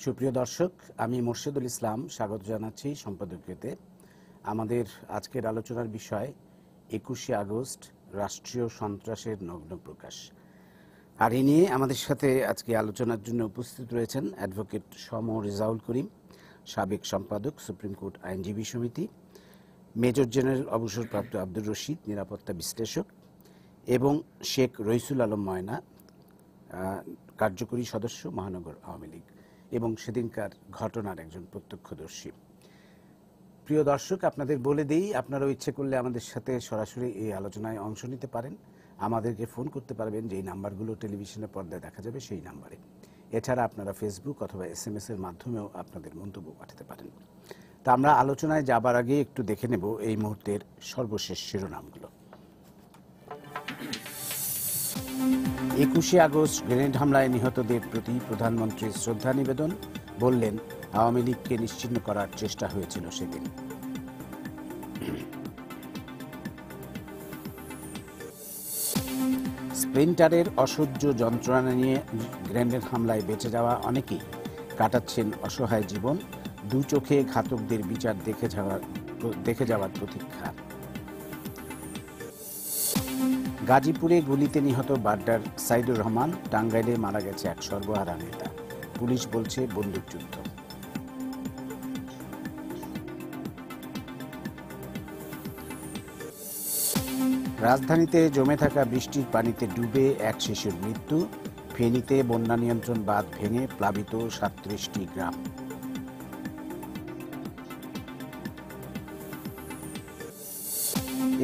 সুপ্রিয় দর্শক, আমি মোর্শেদুল ইসলাম স্বাগত জানাচ্ছি সম্পাদকীয়তে। আমাদের আজকের আলোচনার বিষয় 21শে আগস্ট রাষ্ট্রীয় সন্ত্রাসের নগ্ন প্রকাশ। আর এ নিয়ে আমাদের সাথে আজকে আলোচনার জন্য উপস্থিত রয়েছেন অ্যাডভোকেট সম রেজাউল করিম, সাবেক সম্পাদক, সুপ্রিম কোর্ট আইনজীবী সমিতি, মেজর জেনারেল অবসরপ্রাপ্ত আব্দুর রশিদ, নিরাপত্তা বিশ্লেষক, এবং শেখ রইসুল আলম ময়না, কার্যকরী সদস্য, মহানগর আওয়ামী লীগ এবং সেদিনকার ঘটনার একজন প্রত্যক্ষদর্শী। প্রিয় দর্শক, আপনাদের বলে দিই, আপনারাও ইচ্ছে করলে আমাদের সাথে সরাসরি এই আলোচনায় অংশ নিতে পারেন। আমাদেরকে ফোন করতে পারবেন, যেই নাম্বারগুলো টেলিভিশনের পর্দায় দেখা যাবে সেই নাম্বারে। এছাড়া আপনারা ফেসবুক অথবা SMS এর মাধ্যমেও আপনাদের মন্তব্য পাঠাতে পারেন। তা আমরা আলোচনায় যাবার আগে একটু দেখে নেব এই মুহূর্তের সর্বশেষ শিরোনামগুলো। 21শে আগস্ট গ্রেনেড হামলায় নিহতদের প্রতি প্রধানমন্ত্রীর শ্রদ্ধা নিবেদন। বললেন, আওয়ামী লীগকে নিশ্চিহ্ন করার চেষ্টা হয়েছিল সেদিন। স্প্রিন্টারের অসহ্য যন্ত্রণা নিয়ে গ্রেনেড হামলায় বেঁচে যাওয়া অনেকেই কাটাচ্ছেন অসহায় জীবন। দু চোখে ঘাতকদের বিচার দেখে যাওয়ার প্রতীক্ষা। গাজীপুরে গুলিতে নিহত বাড্ডার সাইদুর রহমান। টাঙ্গাইলে মারা গেছে এক সর্বহারা নেতা। পুলিশ বলছে বন্দুকযুদ্ধ। রাজধানীতে জমে থাকা বৃষ্টির পানিতে ডুবে এক শিশুর মৃত্যু। ফেনীতে বন্যা নিয়ন্ত্রণ বাঁধ ভেঙে প্লাবিত 37টি গ্রাম।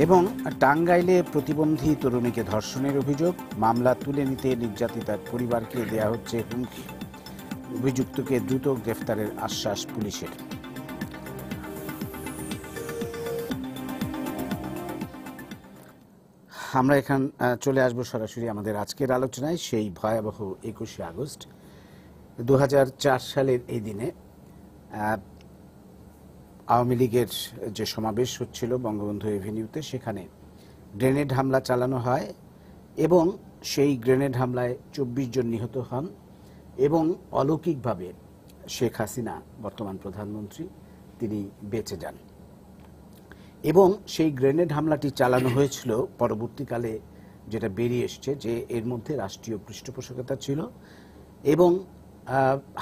এবং টাঙ্গাইলে প্রতিবন্ধী তরুণীকে ধর্ষণের অভিযোগ। মামলা তুলে নিতে নির্যাতিতার পরিবারকে দেয়া হচ্ছে হুমকি। অভিযুক্তকে দ্রুত গ্রেফতারের আশ্বাস পুলিশের। আমরা এখন চলে আসবো সরাসরি আমাদের আজকের আলোচনায়। সেই ভয়াবহ 21শে আগস্ট 2004 সালের এই দিনে আওয়ামী লীগের যে সমাবেশ হচ্ছিল বঙ্গবন্ধু এভিনিউতে, সেখানে গ্রেনেড হামলা চালানো হয় এবং সেই গ্রেনেড হামলায় 24 জন নিহত হন এবং অলৌকিকভাবে শেখ হাসিনা, বর্তমান প্রধানমন্ত্রী, তিনি বেঁচে যান। এবং সেই গ্রেনেড হামলাটি চালানো হয়েছিল, পরবর্তীকালে যেটা বেরিয়ে এসছে যে এর মধ্যে রাষ্ট্রীয় পৃষ্ঠপোষকতা ছিল এবং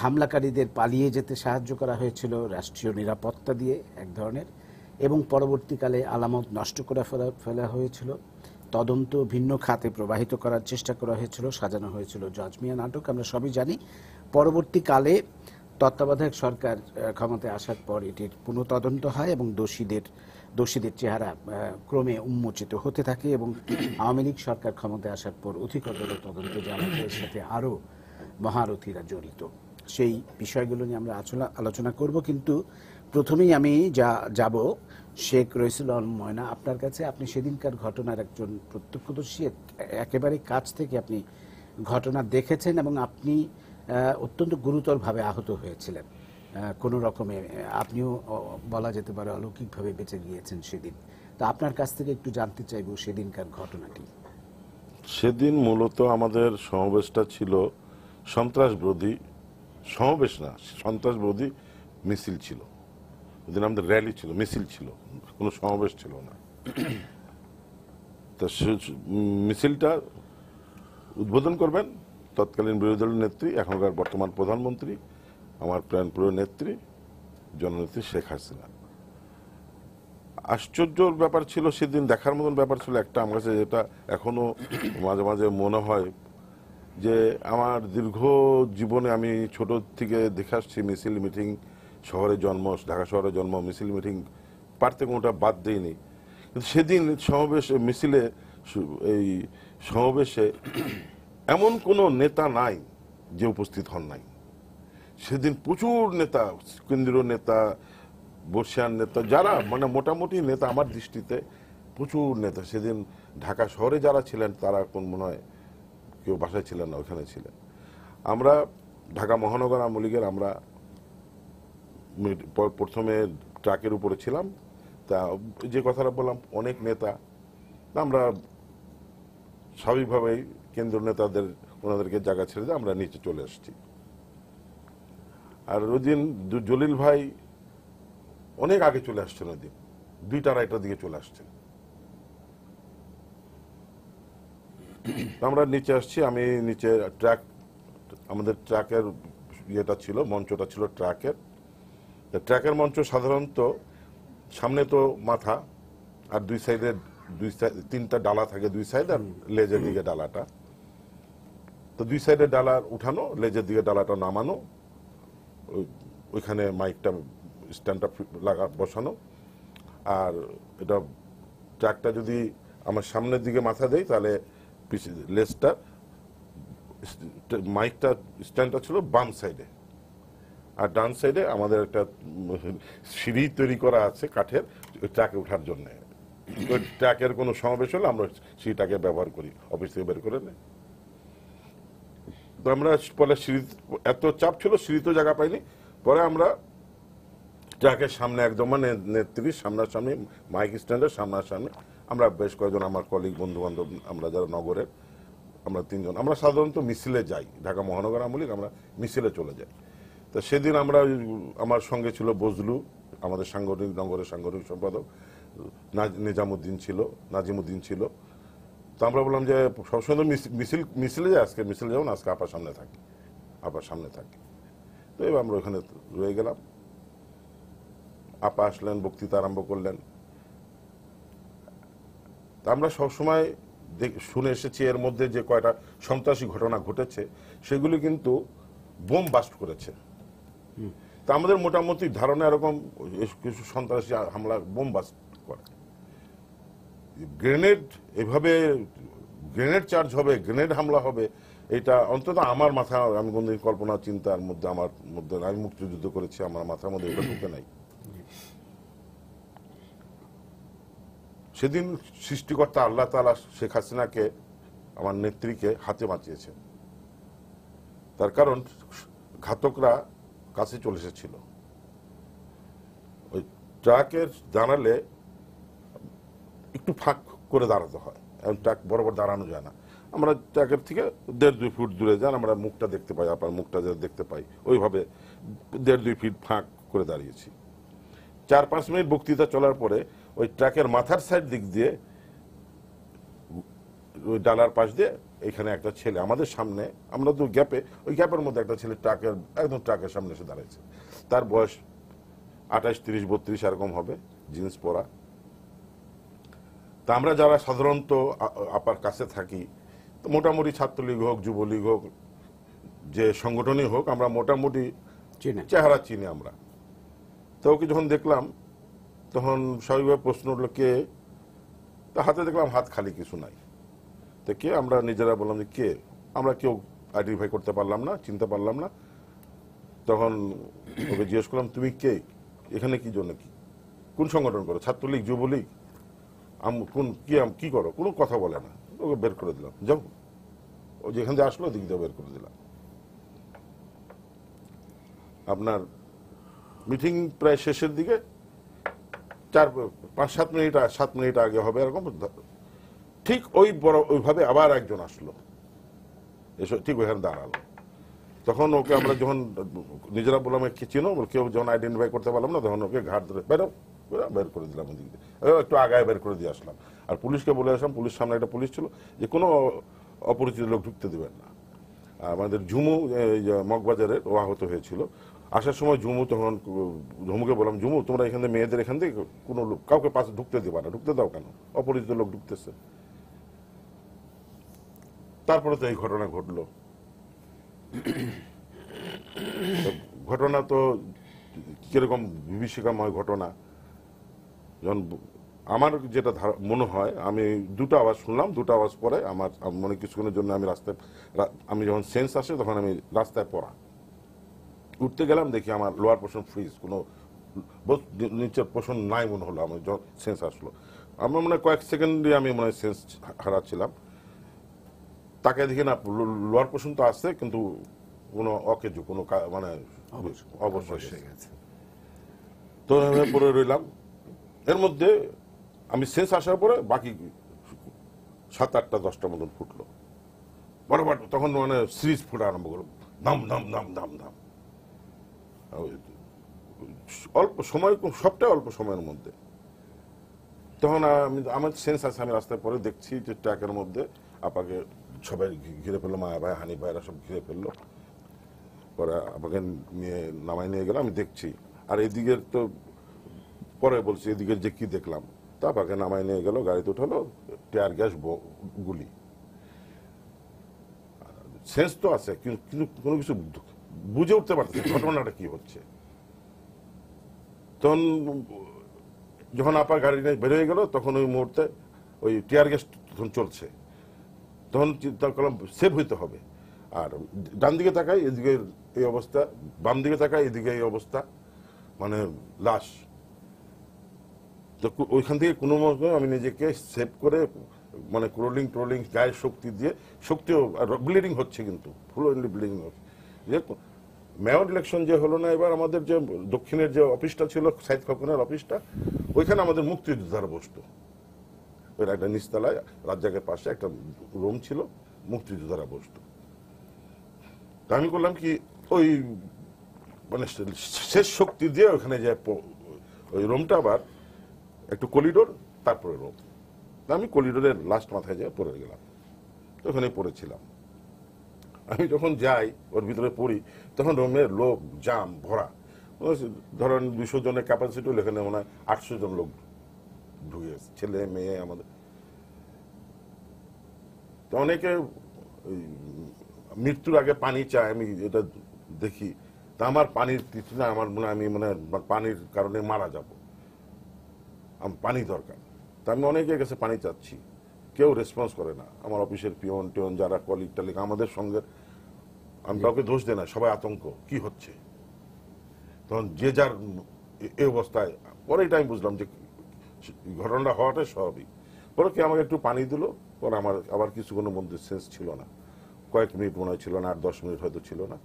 হামলাকারীদের পালিয়ে যেতে সাহায্য করা হয়েছিল রাষ্ট্রীয় নিরাপত্তা দিয়ে এক ধরনের, এবং পরবর্তীকালে আলামত নষ্ট করে ফেলা হয়েছিল। তদন্ত ভিন্ন খাতে প্রবাহিত করার চেষ্টা করা হয়েছিল, সাজানো হয়েছিল জজ মিয়া নাটক, আমরা সবই জানি। পরবর্তীকালে তত্ত্বাবধায়ক সরকার ক্ষমতায় আসার পর এটির পুনঃতদন্ত হয় এবং দোষীদের চেহারা ক্রমে উন্মোচিত হতে থাকে এবং আওয়ামী লীগ সরকার ক্ষমতায় আসার পর অধিকতর তদন্ত জানার সাথে আরও মহারথীরা জড়িত। সেই বিষয়গুলো নিয়ে আমরা আলোচনা করব, কিন্তু প্রথমেই আমি যাব শেখ রইসুল আলম ময়না, আপনার কাছে। আপনি সেদিনকার ঘটনার একজন প্রত্যক্ষদর্শী, একেবারে কাছ থেকে আপনি ঘটনা দেখেছেন এবং আপনি অত্যন্ত গুরুতরভাবে আহত হয়েছিলেন কোনো রকমে। আপনিও বলা যেতে পারে অলৌকিকভাবে বেঁচে গিয়েছেন সেদিন। তো আপনার কাছ থেকে একটু জানতে চাইব সেদিনকার ঘটনাটি। সেদিন মূলত আমাদের সমাবেশটা ছিল সন্ত্রাসবিরোধী সমাবেশ না, সন্ত্রাসবিরোধী মিছিল ছিল। ওদিন আমাদের র্যালি ছিল, মিছিল ছিল, কোনো সমাবেশ ছিল না। তা মিছিলটা উদ্বোধন করবেন তৎকালীন বিরোধী দলের নেত্রী, এখনকার বর্তমান প্রধানমন্ত্রী, আমার প্রাণপ্রিয় নেত্রী, জননেত্রী শেখ হাসিনা। আশ্চর্যর ব্যাপার ছিল সেদিন, দেখার মতন ব্যাপার ছিল একটা আমার কাছে, যেটা এখনো মাঝে মাঝে মনে হয় যে আমার দীর্ঘ জীবনে আমি ছোট থেকে দেখে আসছি মিছিল মিটিং, শহরে জন্ম, ঢাকা শহরে জন্ম, মিছিল মিটিং পারতে কোনোটা বাদ দেয়নি। কিন্তু সেদিন মিছিলে এই সমাবেশে এমন কোনো নেতা নাই যে উপস্থিত হন নাই। সেদিন প্রচুর নেতা, কেন্দ্রীয় নেতা, বর্ষিয়ান নেতা, যারা মানে মোটামুটি নেতা, আমার দৃষ্টিতে প্রচুর নেতা সেদিন ঢাকা শহরে যারা ছিলেন তারা কোন মনে হয় কেউ বাসায় ছিলেন না, ওখানে ছিলেন। আমরা ঢাকা মহানগর আওয়ামী লীগের আমরা প্রথমে ট্রাকের উপরে ছিলাম। তা যে কথাটা বললাম, অনেক নেতা, আমরা স্বাভাবিকভাবেই কেন্দ্রীয় নেতাদের ওনাদেরকে জায়গা ছেড়ে দিয়ে আমরা নিচে চলে আসছি। আর ওই দিন জলিল ভাই অনেক আগে চলে আসছেন, ওই দিন 2টা-2:30টার দিকে চলে আসছেন। আমরা নিচে আসছি, আমি নিচে ট্রাক, আমাদের ট্রাকের ইয়েটা ছিল, মঞ্চটা ছিল ট্রাকের। ট্রাকের মঞ্চ সাধারণত সামনে তো মাথা, আর দুই সাইডে 3টা ডালা থাকে দুই সাইড, আর লেজের দিকে ডালাটা। তো দুই সাইডে ডালা উঠানো, লেজের দিকে ডালাটা নামানো, ওইখানে মাইকটা স্ট্যান্ডটা বসানো। আর এটা ট্রাকটা যদি আমার সামনের দিকে মাথা দেয় তাহলে লেজটা, মাইকটা স্ট্যান্ডটা ছিল বাম সাইডে, আর ডান সাইডে আমাদের একটা সিঁড়ি তৈরি করা আছে কাঠের, ওই ট্রাকে ওঠার জন্য। ওই ট্রাকের কোনো সমাবেশ হলে আমরা সিঁড়িটাকে ব্যবহার করি, অফিস থেকে বের করে নেই। তো আমরা পরে সিঁড়ি, এত চাপ ছিল সিঁড়িতেও জায়গা পাইনি। পরে আমরা ট্রাকের সামনে একদম, মানে নেত্রীর সামনাসামনি, মাইক স্ট্যান্ডের সামনাসামনি আমরা বেশ কয়েকজন আমার কলিগ, বন্ধু বান্ধব, আমরা যারা নগরের, আমরা 3জন, আমরা সাধারণত মিছিলে যাই, ঢাকা মহানগর আওয়ামী লীগ, আমরা মিছিলে চলে যাই। তো সেদিন আমরা, আমার সঙ্গে ছিল বজলু, আমাদের সাংগঠনিক, নগরের সাংগঠনিক সম্পাদক, নিজামুদ্দিন ছিল, নাজিমুদ্দিন ছিল। তো আমরা বললাম যে সবসময় মিছিলে যাই, আজকে মিছিলে যাবো না, আজকে আপার সামনে থাকি, আপার সামনে থাকি। তো এবার আমরা ওখানে রয়ে গেলাম। আপা আসলেন, বক্তৃতা আরম্ভ করলেন। তা আমরা সবসময় শুনে এসেছি এর মধ্যে যে কয়টা সন্ত্রাসী ঘটনা ঘটেছে সেগুলি কিন্তু বোম বাস্ট করেছে। তা আমাদের মোটামুটি ধারণা এরকম কিছু সন্ত্রাসী হামলা, বোম বাস্ট করে। গ্রেনেড, এভাবে গ্রেনেড চার্জ হবে, গ্রেনেড হামলা হবে, এটা অন্তত আমার মাথা, আমি কোনদিন কল্পনা চিন্তার মধ্যে, আমার মধ্যে, আমি মুক্তিযুদ্ধ করেছি, আমার মাথার মধ্যে এটা ঢুকে নাই। সেদিন সৃষ্টিকর্তা আল্লাহ তাআলা শেখ হাসিনাকে, আমার নেত্রীকে হাতে বাঁচিয়েছেন। তার কারণ ঘাতকরা কাছে চলে এসেছিল। ওই ট্রাকের দাঁড়ালে একটু ফাঁক করে দাঁড়াতে হয়, এখন ট্রাক বরাবর দাঁড়ানো যায় না। আমরা ট্রাকের থেকে 1.5-2 ফুট দূরে যান, আমরা মুখটা দেখতে পাই, আপনার মুখটা যা দেখতে পাই, ওইভাবে 1.5-2 ফিট ফাঁক করে দাঁড়িয়েছি। 4-5 মিনিট বক্তৃতা চলার পরে ওই ট্রাকের মাথার সাইড দিক দিয়ে, ওই ডালার পাশ দিয়ে, এখানে একটা ছেলে আমাদের সামনে, আমরা তো গ্যাপে, ওই গ্যাপের মধ্যে একটা ছেলে ট্রাকের একদম ট্রাকের সামনে এসে দাঁড়াইছে। তার বয়স 28, 30, 32 এরকম হবে, জিন্স পরা। তা আমরা যারা সাধারণত আপার কাছে থাকি, তো মোটামুটি ছাত্রলীগ হোক, যুবলীগ হোক, যে সংগঠনই হোক, আমরা মোটামুটি চেহারা চিনি আমরা। তো ওকে যখন দেখলাম তখন স্বাভাবিকভাবে প্রশ্ন উঠলো কে। তা হাতে দেখলাম হাত খালি, কিছু নাই। তো কে, আমরা নিজেরা বললাম যে কে, আমরা কেউ আইডেন্টিফাই করতে পারলাম না, চিনতে পারলাম না। তখন ওকে জিজ্ঞেস করলাম তুমি কে, এখানে কি জন্য, কি কোন সংগঠন করো, ছাত্রলীগ, যুবলীগ, কোন কি করো, কোনো কথা বলে না। ওকে বের করে দিলাম, যাও, ও যেখান দিয়ে আসলো দিক দিয়ে বের করে দিলাম। আপনার মিটিং প্রায় শেষের দিকে 5-7 মিনিট আগে হবে এরকম, ঠিক ওইভাবে আবার একজন আসলো, এসে ঠিক ওইখানে দাঁড়ালো। তখন ওকে আমরা যখন নিজেরা বললাম কে চিনো, কেউ যখন আইডেন্টিফাই করতে পারলাম না, তখন ওকে ঘাট ধরে বের করে দিলাম, ওদিক দিয়ে একটু আগায় বের করে দিয়ে আসলাম। আর পুলিশকে বলে আসলাম, পুলিশ সামনে একটা পুলিশ ছিল, যে কোনো অপরিচিত লোক ঢুকতে দেবেন না। আমাদের ঝুমু মগবাজারের ও আহত হয়েছিল, আসার সময় ঝুমুকে বললাম, ঝুমু তোমরা এখান থেকে, মেয়েদের এখান থেকে কোনো লোক কাউকে পাশে ঢুকতে দেবা না, ঢুকতে দাও কেন, অপরিচিত লোক ঢুকতেছে। তারপরে তো এই ঘটনা ঘটলো। ঘটনা তো কিরকম বিভীষিকাময় ঘটনা। যখন আমার যেটা মনে হয়, আমি 2টা আওয়াজ শুনলাম, 2টা আওয়াজ পরে আমার মনে কিছুক্ষণের জন্য আমি যখন সেন্স আসে তখন আমি রাস্তায় পড়া, উঠতে গেলাম, দেখি আমার লোয়ার পোর্শন ফ্রিজ, কোনো নিচের পোর্শন নাই মনে হলো। আমার যখন সেন্স আসলো, আমার মনে হয় কয়েক সেকেন্ডে আমি মনে হয় সেন্স হারাচ্ছিলাম। তাকে দেখি না, লোয়ার পোর্শন তো আসছে কিন্তু কোনো অকেজু, কোনো মানে অবশ্যই হয়ে গেছে। তো পরে রইলাম। এর মধ্যে আমি সেন্স আসার পরে বাকি 7-8টা 10টা মতন ফুটলো বরাবর। তখন মানে সিরিজ ফুটা আরম্ভ করলো, দাম দাম দাম দাম দাম। অল্প সময়, সবটাই অল্প সময়ের মধ্যে। তখন আমার সেন্স আছে, আমি রাস্তায় পরে দেখছি যে ট্রাকের মধ্যে আপাকে সবাই ঘিরে ফেললো, মায়া ভাই, হানিফ ভাইরা সব ঘিরে ফেললো, পরে আপাকে নিয়ে নামাই নিয়ে গেল। আমি দেখছি, আর এদিকের তো পরে বলছি এদিকের যে কি দেখলাম, তা আপাকে নামাই নিয়ে গেল, গাড়িতে উঠালো, টিয়ার গ্যাস, গুলি। সেন্স তো আছে, কিন্তু কোনো কিছু বুঝে উঠতে পারছে ঘটনাটা কি হচ্ছে। তখন যখন আপা গাড়ি নিয়ে বের হয়ে গেল, তখন ওই মুহূর্তে ওই টিয়ার গ্যাস তখন চলছে, তখন চিন্তা করলাম সেভ হইতে হবে। আর ডান দিকে তাকাই, এদিকে এই অবস্থা, বাম দিকে তাকাই, এদিকে এই অবস্থা, মানে লাশ। তো ওইখান থেকে কোনো মতো আমি নিজেকে সেভ করে, মানে ট্রোলিং গায়ের শক্তি দিয়ে, শক্তিও ব্লিডিং হচ্ছে, কিন্তু ফুল ব্লিডিং হচ্ছে। যে মেয়র ইলেকশন যে হলো না এবার, আমাদের যে দক্ষিণের যে অফিসটা ছিল, সাইদ খোকনের অফিসটা, ওইখানে আমাদের মুক্তিযোদ্ধারা বসতো। ওই একটা নিচতলায় রাজ্জাকের পাশে একটা রুম ছিল, মুক্তিযোদ্ধারা বসতো। তা আমি করলাম কি, ওই মানে শেষ শক্তি দিয়ে ওখানে যে ওই রুমটা আবার একটু করিডোর, তারপরে রুম। আমি করিডোরের লাস্ট মাথায় যেয়ে পড়ে গেলাম, ওখানে পড়েছিলাম। আমি যখন যাই ওর ভিতরে পড়ি, তখন রুমের লোক জাম ভরা, ধরেন 200 জনের ক্যাপাসিটি হলে এখানে মনে হয় 800 জন লোক ঢুকে গেছে, ছেলে মেয়ে আমাদের। তো অনেকে মৃত্যুর আগে পানি চায়, আমি এটা দেখি। তা আমার পানির তৃষ্ণা, আমার মনে আমি মানে পানির কারণে মারা যাব, আমার পানি দরকার। তা আমি অনেকের কাছে পানি চাচ্ছি, কেউ রেসপন্স করে না। আমার অফিসের পিয়ন টিয়ন যারা কলিগ টালিগ আমাদের সঙ্গে, আমি কাউকে দোষ দেই না, সবাই আতঙ্ক কি হচ্ছে। তখন যে যার এই অবস্থায়, পরে এটা আমি বুঝলাম যে ঘটনাটা হওয়াটাই স্বাভাবিক। পরে কে আমাকে একটু পানি দিল, পরে আমার আবার কিছুক্ষণের মধ্যে সেন্স ছিল না, কয়েক মিনিট মনে হয় ছিল না, 8-10 মিনিট হয়তো ছিল না।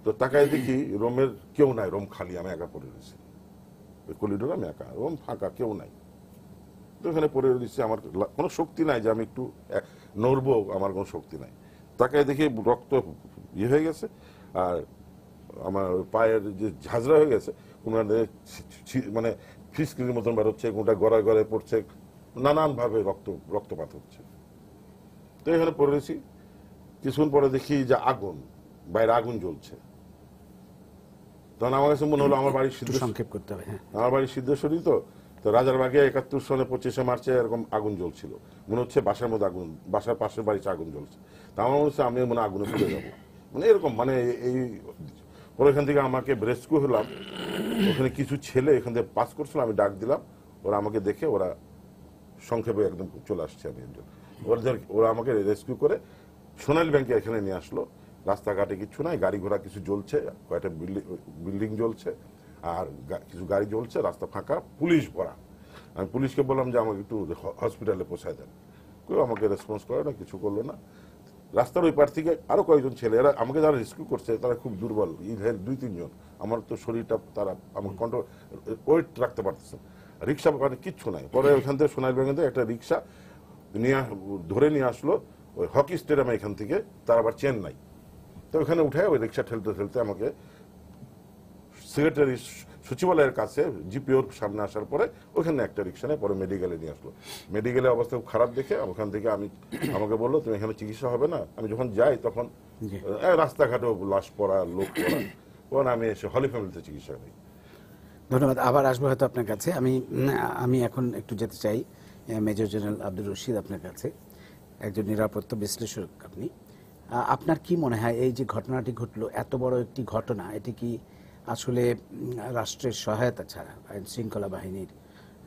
তো তাকায় দেখি রুমের কেউ নাই, রুম খালি, আমি একা পড়ে রয়েছি ওই করিডোরে, আমি একা, রুম ফাঁকা, কেউ নাই। তো এখানে পড়ে রয়েছি, আমার কোনো শক্তি নাই যে আমি একটু নড়বো, আমার কোনো শক্তি নাই। তাকায় দেখি রক্ত ইয়ে হয়ে গেছে, আর আমার পায়ের যে ঝাঁঝরা হয়ে গেছে, মানে ফিসকিরির মতন বেরোচ্ছে, কোনটা গড়ায় গড়ায় পড়ছে, নানানভাবে রক্তপাত হচ্ছে। তো এখানে পড়ে রয়েছি, কিছুক্ষণ পরে দেখি যে আগুন, বাইরে আগুন জ্বলছে। তখন আমার কাছে মনে হলো আমার বাড়ির সংক্ষেপ করতে হবে, আমার বাড়ির সিদ্ধেশ্বরী, তো রাজারবাগে 71 সনে 25শে মার্চে এরকম আগুন জ্বলছিল, মনে হচ্ছে বাসার মধ্যে আগুন, বাসার পাশের বাড়িতে আগুন জ্বলছে। তা আমার মনে হচ্ছে আমি মনে আগুনে পুড়ে যাবো, মানে এরকম, মানে এই। পরে এখান থেকে আমাকে রেস্কিউ হলাম, ওখানে কিছু ছেলে এখান থেকে পাস করছিল, আমি ডাক দিলাম, ওরা আমাকে দেখে, ওরা সংক্ষেপে একদম চলে আসছে, আমি একজন, ওরা আমাকে রেস্কিউ করে সোনালী ব্যাংকে এখানে নিয়ে আসলো। রাস্তাঘাটে কিছু নাই, গাড়ি ঘোড়া কিছু জ্বলছে, কয়েকটা বিল্ডিং জ্বলছে, আর কিছু গাড়ি জ্বলছে, রাস্তা ফাঁকা, পুলিশ ভরা। আমি পুলিশকে বললাম যে আমাকে একটু হসপিটালে পৌঁছায় দেন, কেউ আমাকে রেসপন্স করে না, কিছু করলো না। রাস্তার ওই পার থেকে আরো কয়েকজন ছেলে, এরা আমাকে যারা রেস্কিউ করছে তারা খুব দুর্বল, 2-3 জন। আমার তো শরীরটা, তারা আমার কন্ট্রোল, ওয়েট রাখতে পারতেছে। রিক্সা মানে কিচ্ছু নাই। পরে ওইখান থেকে সোনালী ব্যাংক থেকে একটা রিক্সা ধরে নিয়ে আসলো ওই হকি স্টেডিয়ামে, এখান থেকে, তার আবার চেন নাই। তো ওখানে উঠে ওই রিক্সা ঠেলতে ঠেলতে আমাকে সেক্রেটারি সচিবালয়ের কাছে, জিপিওর সামনে আসার পরে ওখানে একটা রিক্সা নেই, পরে মেডিকেলে নিয়ে আসলো। মেডিকেলের অবস্থা খুব খারাপ দেখে ওখান থেকে আমাকে বললো তুমি এখানে চিকিৎসা হবে না। আমি যখন যাই তখন রাস্তাঘাটেও লাশ পড়া, লোক পড়া, তখন আমি এসে হলি ফ্যামিলিতে চিকিৎসা নিই। ধন্যবাদ। আবার আসবো হয়তো আপনার কাছে। আমি এখন একটু যেতে চাই মেজর জেনারেল আব্দুর রশিদ আপনার কাছে, একজন নিরাপত্তা বিশ্লেষক আপনি। আপনার কি মনে হয় এই যে ঘটনাটি ঘটলো, এত বড় একটি ঘটনা, এটি কি আসলে রাষ্ট্রের সহায়তা ছাড়া, আইন শৃঙ্খলা বাহিনীর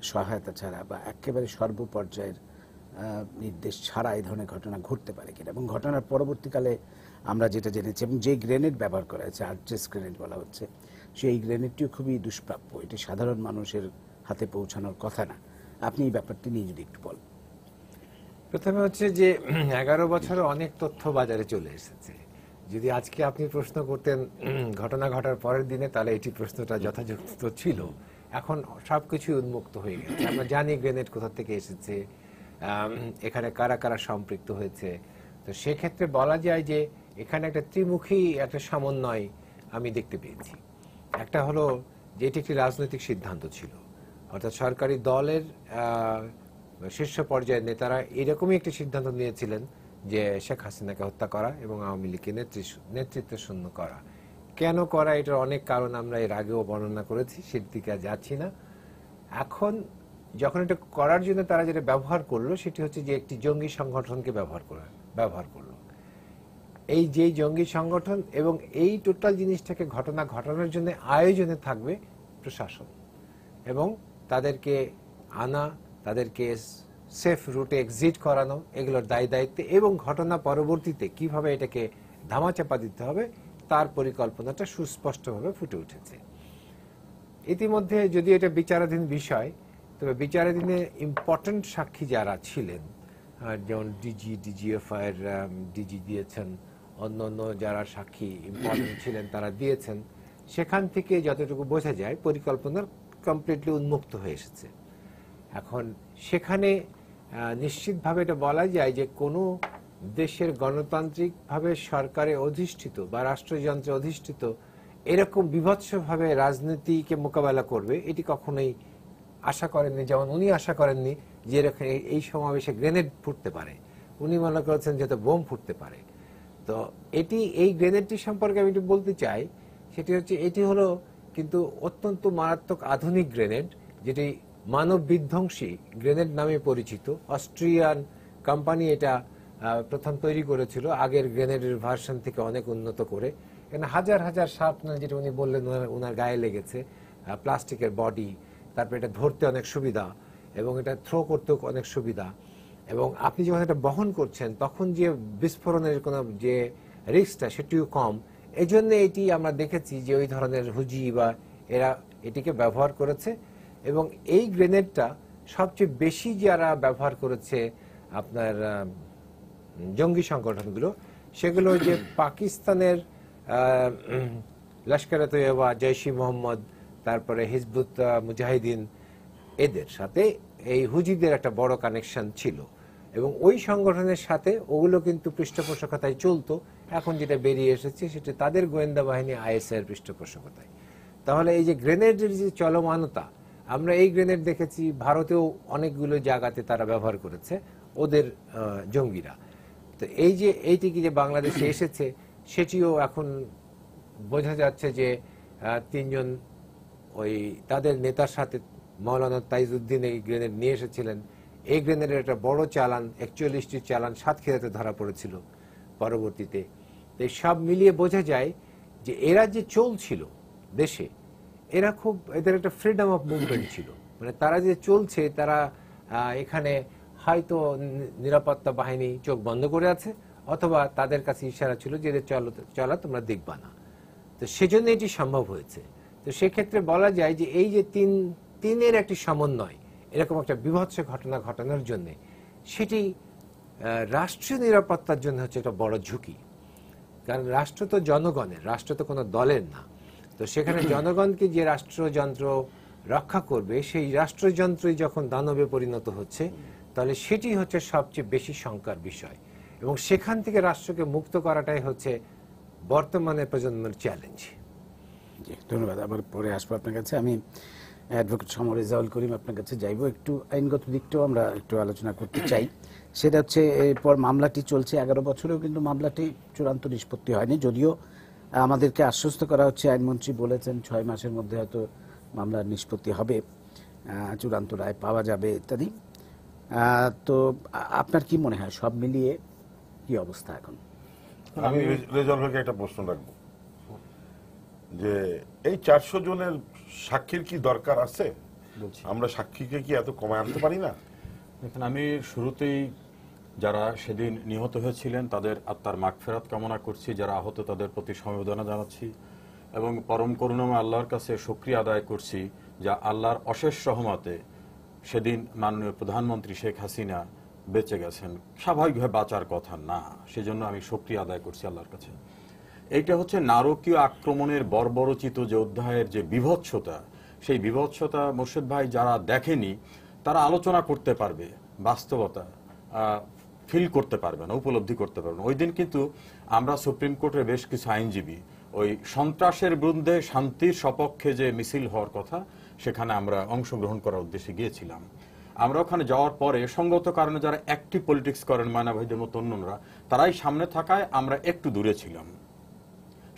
সহায়তা ছাড়া, বা একেবারে সর্বপর্যায়ের নির্দেশ ছাড়া এই ধরনের ঘটনা ঘটতে পারে কিনা? এবং ঘটনার পরবর্তীকালে আমরা যেটা জেনেছি, এবং যে গ্রেনেড ব্যবহার করা হয়েছে, আর্চেস গ্রেনেড বলা হচ্ছে, সেই গ্রেনেডটিও খুবই দুষ্প্রাপ্য, এটি সাধারণ মানুষের হাতে পৌঁছানোর কথা না। আপনি এই ব্যাপারটি নিয়ে যদি একটু বলেন। প্রথমে হচ্ছে যে 11 বছরে অনেক তথ্য বাজারে চলে এসেছে। যদি আজকে আপনি প্রশ্ন করতেন ঘটনা ঘটার পরের দিনে, তাহলে এটি প্রশ্নটা যথাযথ ছিল। এখন সবকিছু উন্মুক্ত হয়ে গেছে, আমরা জানি গ্রেনেড কোথা থেকে এসেছে, এখানে কারা কারা সম্পৃক্ত হয়েছে। তো সেক্ষেত্রে বলা যায় যে এখানে একটা ত্রিমুখী একটা সমন্বয় আমি দেখতে পেয়েছি। একটা হলো যে এটি একটি রাজনৈতিক সিদ্ধান্ত ছিল, অর্থাৎ সরকারি দলের শীর্ষ পর্যায়ের নেতারা এরকমই একটি সিদ্ধান্ত নিয়েছিলেন যে শেখ হাসিনাকে হত্যা করা এবং আওয়ামী লীগকে নেতৃত্ব শূন্য করা। কেন করা, এটার অনেক কারণ আমরা এর আগেও বর্ণনা করেছি, সেদিকে যাচ্ছি না। এখন যখন এটা করার জন্য তারা যেটা ব্যবহার করলো সেটি হচ্ছে যে একটি জঙ্গি সংগঠনকে ব্যবহার করলো। এই যে জঙ্গি সংগঠন এবং এই টোটাল জিনিসটাকে ঘটনা ঘটানোর জন্য আয়োজনে থাকবে প্রশাসন, এবং তাদেরকে আনা, তাদেরকে সেফ রুটে এক্সিট করানো, এগুলোর দায় দায়িত্বে এবং ঘটনা পরবর্তীতে কিভাবে এটাকে ধামাচাপা দিতে হবে তার পরিকল্পনাটা সুস্পষ্টভাবে ফুটে উঠেছে। ইতিমধ্যে যদি এটা বিচারাধীন বিষয়, তবে বিচারাধীনে ইম্পর্টেন্ট সাক্ষী যারা ছিলেন, যেমন ডিজিএফআই এর ডিজি দিয়েছেন, অন্য যারা সাক্ষী ইম্পর্টেন্ট ছিলেন তারা দিয়েছেন, সেখান থেকে যতটুকু বোঝা যায় পরিকল্পনা কমপ্লিটলি উন্মুক্ত হয়ে এসেছে। এখন সেখানে নিশ্চিতভাবে এটা বলা যায় যে কোনো দেশের গণতান্ত্রিকভাবে সরকারে অধিষ্ঠিত বা রাষ্ট্রযন্ত্রে অধিষ্ঠিত এরকম বিভৎসভাবে রাজনীতিকে মোকাবেলা করবে এটি কখনোই আশা করেননি। যেমন উনি আশা করেননি যে এই সমাবেশে গ্রেনেড ফুটতে পারে, উনি মনে করেছেন যে বোম ফুটতে পারে। তো এই গ্রেনেডটি সম্পর্কে আমি একটু বলতে চাই, সেটি হচ্ছে এটি হলো কিন্তু অত্যন্ত মারাত্মক আধুনিক গ্রেনেড, যেটি মানব বিধ্বংসী গ্রেনেড নামে পরিচিত। অস্ট্রিয়ান কোম্পানি এটা প্রথম তৈরি করেছিল, আগের গ্রেনেডের ভার্সন থেকে অনেক উন্নত করে। এখানে হাজার হাজার শার্পনার, যেটা উনি বললেন ওনার গায়ে লেগেছে, প্লাস্টিকের বডি, তারপরে এটা ধরতে অনেক সুবিধা এবং এটা থ্রো করতেও অনেক সুবিধা, এবং আপনি যখন এটা বহন করছেন তখন যে বিস্ফোরণের কোনো যে রিস্কটা সেটিও কম। এই জন্য এটি আমরা দেখেছি যে ওই ধরনের হুজি বা এরা এটিকে ব্যবহার করেছে, এবং এই গ্রেনেডটা সবচেয়ে বেশি যারা ব্যবহার করেছে আপনার জঙ্গি সংগঠনগুলো, সেগুলো যে পাকিস্তানের লস্করে তৈয়বা, জৈশ-ই মোহাম্মদ, তারপরে হিজবুত মুজাহিদিন, এদের সাথে এই হুজিদের একটা বড় কানেকশন ছিল, এবং ওই সংগঠনের সাথে ওগুলো কিন্তু পৃষ্ঠপোষকতায় চলতো। এখন যেটা বেরিয়ে এসেছে সেটা তাদের গোয়েন্দা বাহিনী আইএসআই এর পৃষ্ঠপোষকতায়। তাহলে এই যে গ্রেনেডের যে চলমানতা, আমরা এই গ্রেনেড দেখেছি ভারতেও অনেকগুলো জায়গাতে তারা ব্যবহার করেছে ওদের জঙ্গিরা। তো এইটিকে যে বাংলাদেশে এসেছে সেটিও এখন বোঝা যাচ্ছে যে তিনজন ওই তাদের নেতার সাথে মৌলানা তাইজউদ্দিন এই গ্রেনেড নিয়ে এসেছিলেন। এই গ্রেনেডের একটা বড় চালান, 41টি চালান সাতক্ষীরাতে ধরা পড়েছিল পরবর্তীতে। এই সব মিলিয়ে বোঝা যায় যে এরা যে চলছিল দেশে, এদের একটা ফ্রিডম অফ মুভমেন্ট ছিল। মানে তারা যে চলছে, তারা এখানে হয়তো নিরাপত্তা বাহিনী চোখ বন্ধ করে আছে, অথবা তাদের কাছে ইশারা ছিল যে এদের চলা তোমরা দেখবা না। তো সেজন্য এটি সম্ভব হয়েছে। তো সেক্ষেত্রে বলা যায় যে এই যে তিনের একটি সমন্বয় এরকম একটা বিভৎস ঘটনা ঘটানোর জন্য, সেটি রাষ্ট্রীয় নিরাপত্তার জন্য হচ্ছে একটা বড় ঝুঁকি। কারণ রাষ্ট্র তো জনগণের, রাষ্ট্র তো কোনো দলের না। তো সেখানে জনগণকে যে রাষ্ট্রযন্ত্র রক্ষা করবে, সেই রাষ্ট্রযন্ত্রই যখন দানবে পরিণত হচ্ছে, তাহলে সেটি হচ্ছে সবচেয়ে বেশি শঙ্কার বিষয়, এবং সেখান থেকে রাষ্ট্রকে মুক্ত করাটাই হচ্ছে বর্তমানে প্রজন্মের চ্যালেঞ্জ। জি, ধন্যবাদ। আবার পরে আসবো আপনার কাছে। আমি অ্যাডভোকেট সমর রেজাউল করিম আপনার কাছে যাইব। একটু আইনগত দিকটাও আমরা একটু আলোচনা করতে চাই। সেটা হচ্ছে এরপর মামলাটি চলছে 11 বছরেও কিন্তু মামলাটি চূড়ান্ত নিষ্পত্তি হয়নি, যদিও আমাদেরকে আশ্বস্ত করা হচ্ছে, আইনমন্ত্রী বলেছেন 6 মাসের মধ্যে হয়তো মামলার নিষ্পত্তি হবে, চূড়ান্ত রায় পাওয়া যাবে ইত্যাদি। তো আপনার কি মনে হয় সব মিলিয়ে কি অবস্থা এখন? আমি রেজাউল ভাইকে একটা প্রশ্ন রাখবো, যে এই 400 জনের সাক্ষীর কি দরকার আছে? আমরা সাক্ষীকে কি এত কমায় আনতে পারি না? দেখুন, আমি শুরুতেই যারা সেদিন নিহত হয়েছিলেন তাদের আত্মার মাগফিরাত কামনা করছি, যারা আহত তাদের প্রতি সমবেদনা জানাচ্ছি, এবং পরম করুণাময় আল্লাহর কাছে শুকরিয়া আদায় করছি যা আল্লাহর অশেষ রহমতে সেদিন মাননীয় প্রধানমন্ত্রী শেখ হাসিনা বেঁচে গেছেন। স্বাভাবিকভাবে বাঁচার কথা না, সেজন্য আমি শুকরিয়া আদায় করছি আল্লাহর কাছে। এইটা হচ্ছে নারকীয় আক্রমণের বর্বরচিত যে অধ্যায়ের যে বিভৎসতা, সেই বিভৎসতা মোর্শেদ ভাই যারা দেখেনি তারা আলোচনা করতে পারবে, বাস্তবতা ফিল করতে পারবে না, উপলব্ধি করতে পারবে না। ওই দিন কিন্তু আমরা সুপ্রিম কোর্টের বেশ কিছু আইনজীবী ওই সন্ত্রাসের বিরুদ্ধে শান্তির সপক্ষে যে মিছিল হওয়ার কথা, সেখানে আমরা অংশগ্রহণ করার উদ্দেশ্যে গিয়েছিলাম। আমরা ওখানে যাওয়ার পরে সঙ্গত কারণে যারা অ্যাক্টিভ পলিটিক্স করেন, ময়না ভাইদের মতো অন্যরা, তারাই সামনে থাকায় আমরা একটু দূরে ছিলাম।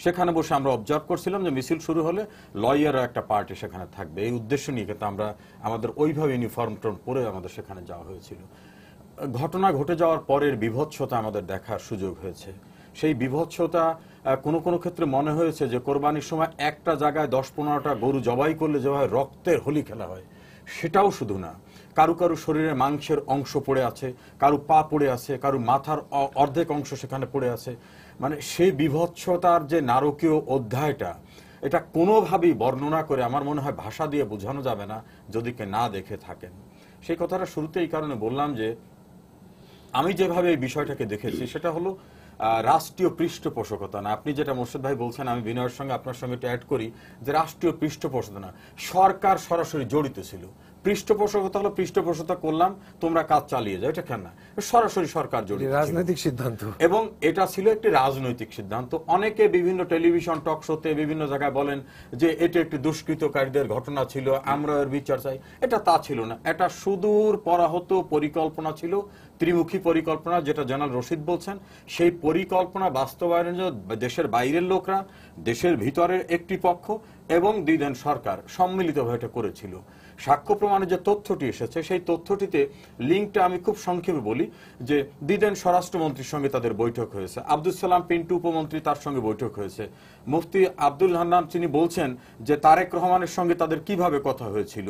সেখানে বসে আমরা অবজার্ভ করছিলাম যে মিছিল শুরু হলে লয়ারও একটা পার্টি সেখানে থাকবে, এই উদ্দেশ্য নিয়ে কিন্তু আমরা আমাদের ওইভাবে ইউনিফর্ম পরে আমাদের সেখানে যাওয়া হয়েছিল। ঘটনা ঘটে যাওয়ার পরের বিভৎসতা আমাদের দেখার সুযোগ হয়েছে। সেই বিভৎসতা কোনো কোনো ক্ষেত্রে মনে হয়েছে যে কোরবানির সময় একটা জায়গায় 10-15টা গরু জবাই করলে যেভাবে রক্তের হোলি খেলা হয়, সেটাও শুধু না, কারু কারু শরীরে মাংসের অংশ পড়ে আছে, কারু পা পড়ে আছে, কারু মাথার অর্ধেক অংশ সেখানে পড়ে আছে। মানে সেই বিভৎসতার যে নারকীয় অধ্যায়টা, এটা কোনোভাবেই বর্ণনা করে আমার মনে হয় ভাষা দিয়ে বোঝানো যাবে না যদি কে না দেখে থাকেন। সেই কথাটা শুরুতে এই কারণে বললাম যে আমি যেভাবে এই বিষয়টাকে দেখেছি সেটা হলো রাষ্ট্রীয় পৃষ্ঠপোষকতা না। আপনি যেটা মোর্শেদ ভাই বলছেন, আমি বিনয়ের সঙ্গে আপনার সঙ্গে এটা অ্যাড করি যে রাষ্ট্রীয় পৃষ্ঠপোষকতা না, সরকার সরাসরি জড়িত ছিল। পৃষ্ঠপোষকতা হলো পৃষ্ঠপোষকতা করলাম, তোমরা কাজ চালিয়ে যাও, এটা কেন না, সরাসরি সরকার জড়িত, রাজনৈতিক সিদ্ধান্ত। এবং এটা ছিল একটি রাজনৈতিক সিদ্ধান্ত। অনেকে বিভিন্ন টেলিভিশন টক শোতে বিভিন্ন জায়গায় বলেন যে এটা একটি দুষ্কৃতকারীদের ঘটনা ছিল, আমরা এর বিচার চাই। এটা তা ছিল না, এটা সুদূর পরাহত পরিকল্পনা ছিল, ত্রিমুখী পরিকল্পনা, যেটা জেনারেল রশিদ বলছেন। সেই পরিকল্পনা বাস্তবায়নের জন্য দেশের বাইরের লোকরা, দেশের ভিতরের একটি পক্ষ এবং দ্বিদেন সরকার সম্মিলিতভাবে এটা করেছিল। সাক্ষ্য প্রমাণের যে তথ্যটি এসেছে, সেই তথ্যটিতে লিঙ্কটা আমি খুব সংক্ষেপে বলি যে দ্বিদেন স্বরাষ্ট্রমন্ত্রীর সঙ্গে তাদের বৈঠক হয়েছে, আব্দুল সালাম পিন্টু উপমন্ত্রী, তার সঙ্গে বৈঠক হয়েছে। মুফতি আব্দুল হান্নান তিনি বলছেন যে তারেক রহমানের সঙ্গে তাদের কিভাবে কথা হয়েছিল,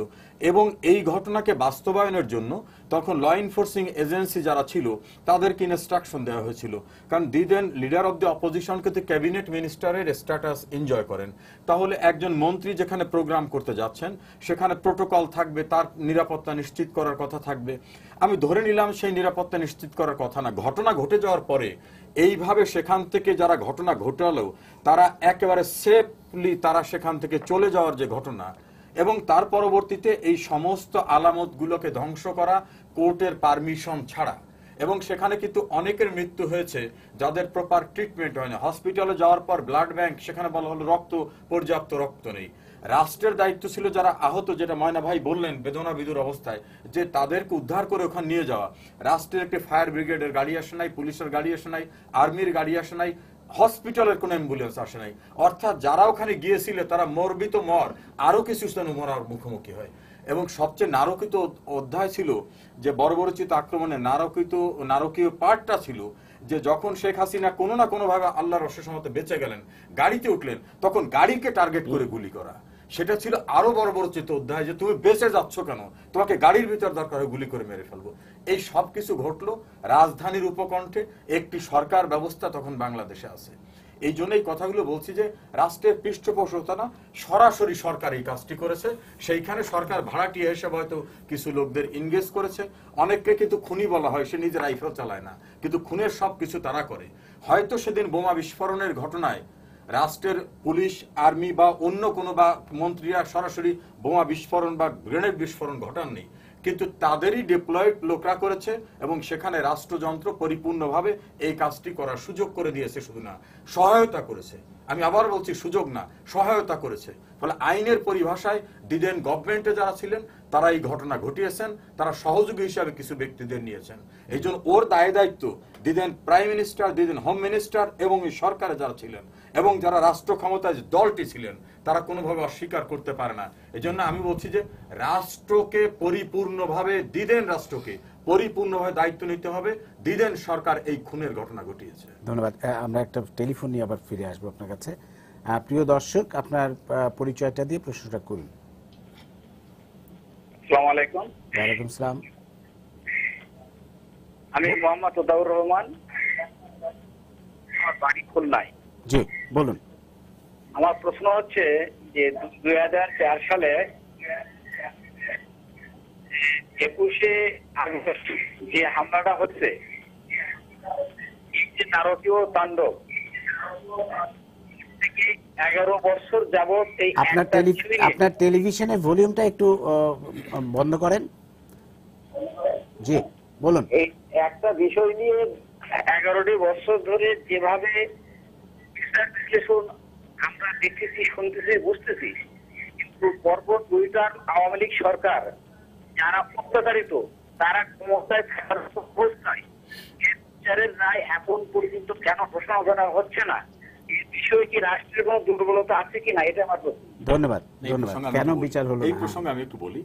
এবং এই ঘটনাকে বাস্তবায়নের জন্য তখন ল এনফোর্সিং এজেন্সি যারা ছিল তাদেরকে ইনস্ট্রাকশন দেওয়া হয়েছিল। কারণ দ্বিদেন লিডার অব দ্য অপোজিশন কিন্তু ক্যাবিনেট মিনিস্টারের স্ট্যাটাস এনজয় করেন। তাহলে একজন মন্ত্রী যেখানে প্রোগ্রাম করতে যাচ্ছেন সেখানে প্রোটোকল থাকবে, তার নিরাপত্তা নিশ্চিত করার কথা থাকবে। আমি ধরে নিলাম সেই নিরাপত্তা নিশ্চিত করার কথা না। ঘটনা ঘটে যাওয়ার পরে এইভাবে সেখান থেকে যারা ঘটনা ঘটালো তারা একেবারে সেফলি তারা সেখান থেকে চলে যাওয়ার যে ঘটনা, এবং তার পরবর্তীতে এই সমস্ত আলামতগুলোকে ধ্বংস করা কোর্টের পারমিশন ছাড়া, এবং সেখানে কিন্তু অনেকের মৃত্যু হয়েছে যাদের প্রপার ট্রিটমেন্ট হয় না। হসপিটালে যাওয়ার পর ব্লাড ব্যাংক, সেখানে বলা হলো পর্যাপ্ত রক্ত নেই। রাষ্ট্রের দায়িত্ব ছিল যারা আহত, যেটা ময়না ভাই বললেন বেদনা বিদুর অবস্থায়, যে তাদেরকে উদ্ধার করে ওখানে নিয়ে যাওয়া। রাষ্ট্রের একটি ফায়ার ব্রিগেডের গাড়ি আসে নাই, পুলিশের গাড়ি আসে নাই, আর্মির গাড়ি আসে নাই, হসপিটালের কোন অ্যাম্বুলেন্স আসে নাই। অর্থাৎ যারা ওখানে গিয়েছিল তারা মরবি তো মর, আরো কিছু স্থানে মরার মুখোমুখি হয়। এবং সবচেয়ে নারকীয় অধ্যায় ছিল যে বর্বরচিত আক্রমণে নারকীয় পার্টটা ছিল যে যখন শেখ হাসিনা কোনো না কোনো ভাবে আল্লাহর রসের মতো বেঁচে গেলেন, গাড়িতে উঠলেন, তখন গাড়িকে টার্গেট করে গুলি করা। সেটা ছিল আরো বর্বরচিত অধ্যায় যে তুমি বেঁচে যাচ্ছ কেন, তোমাকে গাড়ির ভিতর দরকার হয় গুলি করে মেরে ফেলবো। এই সব কিছু ঘটলো রাজধানীর উপকণ্ঠে, একটি সরকার ব্যবস্থা তখন বাংলাদেশে আছে। এই জন্যই কথাগুলো বলছি যে রাষ্ট্রের পৃষ্ঠপোষকতা না, সরাসরি সরকার এই কাজটি করেছে। সেইখানে সরকার ভাড়াটিয়া হিসেবে হয়তো কিছু লোকদের ইনগেজ করেছে। অনেককে কিন্তু খুনি বলা হয়, সে নিজে রাইফেল চালায় না, কিন্তু খুনের সব কিছু তারা করে। হয়তো সেদিন বোমা বিস্ফোরণের ঘটনায় রাষ্ট্রের পুলিশ, আর্মি বা অন্য কোনো বা মন্ত্রীরা সরাসরি বোমা বিস্ফোরণ বা গ্রেনেড বিস্ফোরণ ঘটাননি, কিন্তু তাদেরই ডিপ্লয়েড লোকরা করেছে, এবং সেখানে রাষ্ট্রযন্ত্র পরিপূর্ণভাবে এই কাজটি করার সুযোগ করে দিয়েছে, শুধু না সহায়তা করেছে। আমি আবার বলছি, সুযোগ না, সহায়তা করেছে। ফলে আইনের পরিভাষায় দ্বিদেন গভর্নমেন্টে যারা ছিলেন তারা এই ঘটনা ঘটিয়েছেন, তারা সহযোগী হিসাবে কিছু ব্যক্তিদের নিয়েছেন। এই জন্য ওর দায় দায়িত্ব দ্বিদেন প্রাইম মিনিস্টার, দ্বিদেন হোম মিনিস্টার এবং এই সরকারে যারা ছিলেন এবং যারা রাষ্ট্র ক্ষমতায় দলটি ছিলেন তারা কোনোভাবে অস্বীকার করতে পারে না। এই জন্য আমি বলছি যে রাষ্ট্রকে পরিপূর্ণভাবে, দ্বিদেন রাষ্ট্রকে পরিপূর্ণভাবে দায়িত্ব নিতে হবে। দ্বিদেন সরকার এই খুনের ঘটনা ঘটিয়েছে। ধন্যবাদ। আমরা একটা টেলিফোন নিয়ে আবার ফিরে আসবো আপনার কাছে। প্রিয় দর্শক, আপনার পরিচয়টা দিয়ে প্রশ্নটা করুন। আসসালামু আলাইকুম। ওয়ালাইকুম সালাম। আমি মোহাম্মদ ওদাউর রহমান, আমার বাড়ি খুলনায়। জি বলুন। আমার প্রশ্ন হচ্ছে যে 2004 সালে 21শে আগস্ট যে হামলাটা হচ্ছে, যে নারকীয় তাণ্ডব, 11 বছর যাবত এই আপনার টেলিভিশনের ভলিউমটা একটু বন্ধ করেন। জি বলুন। এই একটা বিষয় নিয়ে 11টি বছর ধরে যেভাবে বিচার বিশ্লেষণ আমরা দেখতেছি, শুনতেছি, বুঝতেছি, কিন্তু পরপর দুইটার আওয়ামী লীগ সরকার যারা অত্যাচারিত তারা ক্ষমতায় থাকার অবস্থায় এর বিচারের রায় এখন পর্যন্ত কেন ঘোষণা করা হচ্ছে না? এই বিষয়ে কি রাষ্ট্রের কোনো দুর্বলতা আছে কিনা, এটা আমার প্রশ্ন। ধন্যবাদ এই ধন্যবাদ। প্রসঙ্গে আমি কেন একটু বলি। বিচার হলো এই না? প্রসঙ্গে আমি একটু বলি।